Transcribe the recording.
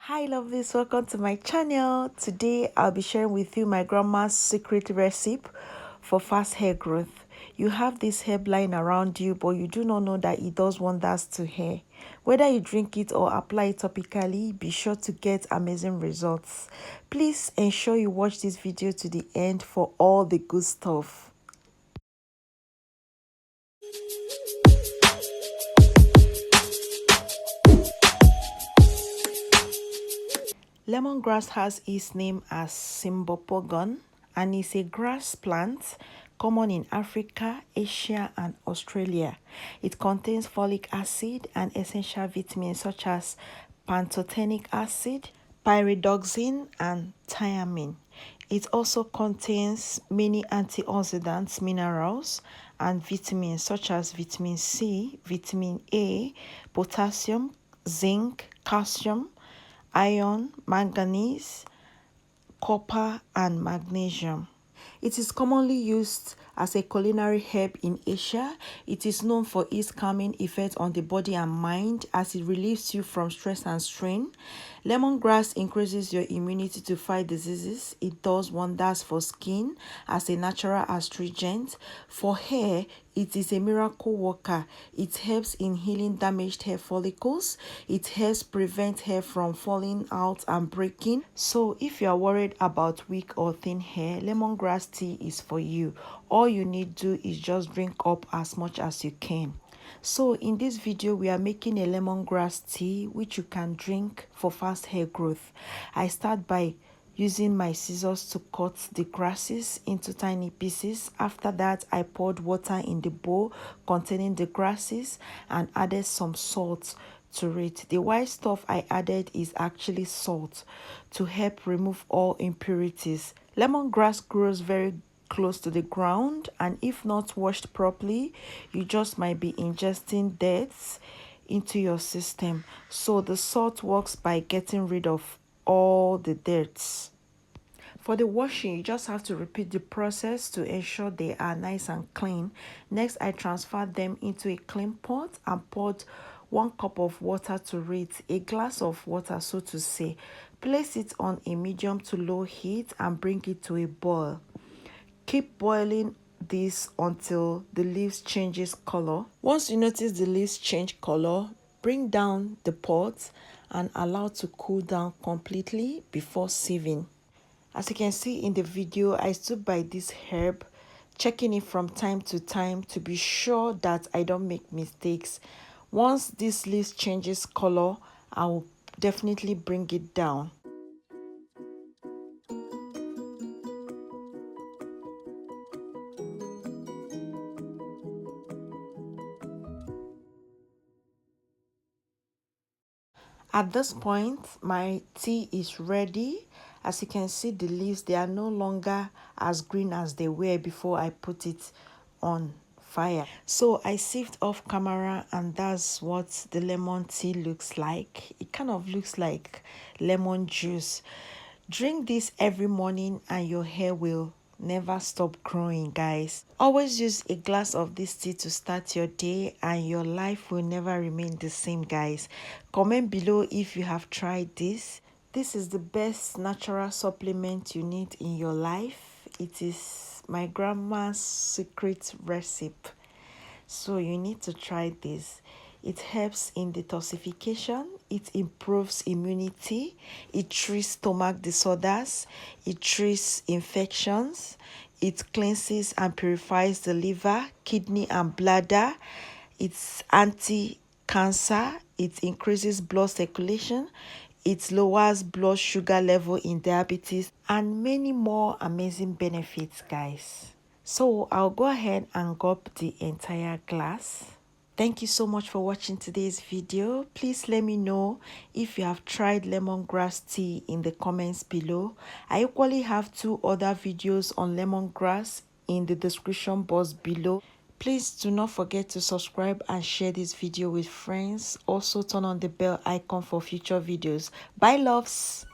Hi lovelies, welcome to my channel. Today I'll be sharing with you my grandma's secret recipe for fast hair growth. You have this herb lying around you, but you do not know that it does wonders to hair. Whether you drink it or apply it topically, be sure to get amazing results. Please ensure you watch this video to the end for all the good stuff. Lemongrass has its name as Cymbopogon and is a grass plant common in Africa, Asia, and Australia. It contains folic acid and essential vitamins such as pantothenic acid, pyridoxine, and thiamine. It also contains many antioxidants, minerals, and vitamins such as vitamin C, vitamin A, potassium, zinc, calcium, iron, manganese, copper, and magnesium. It is commonly used as a culinary herb in Asia. It is known for its calming effect on the body and mind as it relieves you from stress and strain. Lemongrass increases your immunity to fight diseases. It does wonders for skin as a natural astringent. For hair, it is a miracle worker. It helps in healing damaged hair follicles. It helps prevent hair from falling out and breaking. So if you are worried about weak or thin hair, lemongrass tea is for you. All you need to do is just drink up as much as you can. So in this video, we are making a lemongrass tea which you can drink for fast hair growth. I start by using my scissors to cut the grasses into tiny pieces. After that, I poured water in the bowl containing the grasses and added some salt to it. The white stuff I added is actually salt to help remove all impurities. Lemongrass grows very close to the ground, and if not washed properly, you just might be ingesting dirt into your system. So the salt works by getting rid of all the dirt. For the washing, you just have to repeat the process to ensure they are nice and clean. Next, I transferred them into a clean pot and poured 1 cup of water to it, a glass of water so to say. Place it on a medium to low heat and bring it to a boil. Keep boiling this until the leaves changes color. Once you notice the leaves change color, bring down the pot and allow to cool down completely before sieving. As you can see in the video, I stood by this herb, checking it from time to time to be sure that I don't make mistakes. Once this leaves changes color, I will definitely bring it down. At this point, my tea is ready. As you can see, the leaves, they are no longer as green as they were before I put it on fire. So I sieved off camera, and that's what the lemon tea looks like. It kind of looks like lemon juice. Drink this every morning and your hair will never stop growing, guys. Always use a glass of this tea to start your day and your life will never remain the same, guys. Comment below if you have tried this. This is the best natural supplement you need in your life. It is my grandma's secret recipe, so you need to try this. It helps in detoxification, it improves immunity, it treats stomach disorders, it treats infections, it cleanses and purifies the liver, kidney, and bladder, it's anti-cancer, it increases blood circulation, it lowers blood sugar level in diabetes, and many more amazing benefits, guys. So I'll go ahead and gulp the entire glass. Thank you so much for watching today's video. Please let me know if you have tried lemongrass tea in the comments below. I equally have 2 other videos on lemongrass in the description box below. Please do not forget to subscribe and share this video with friends. Also turn on the bell icon for future videos. Bye loves.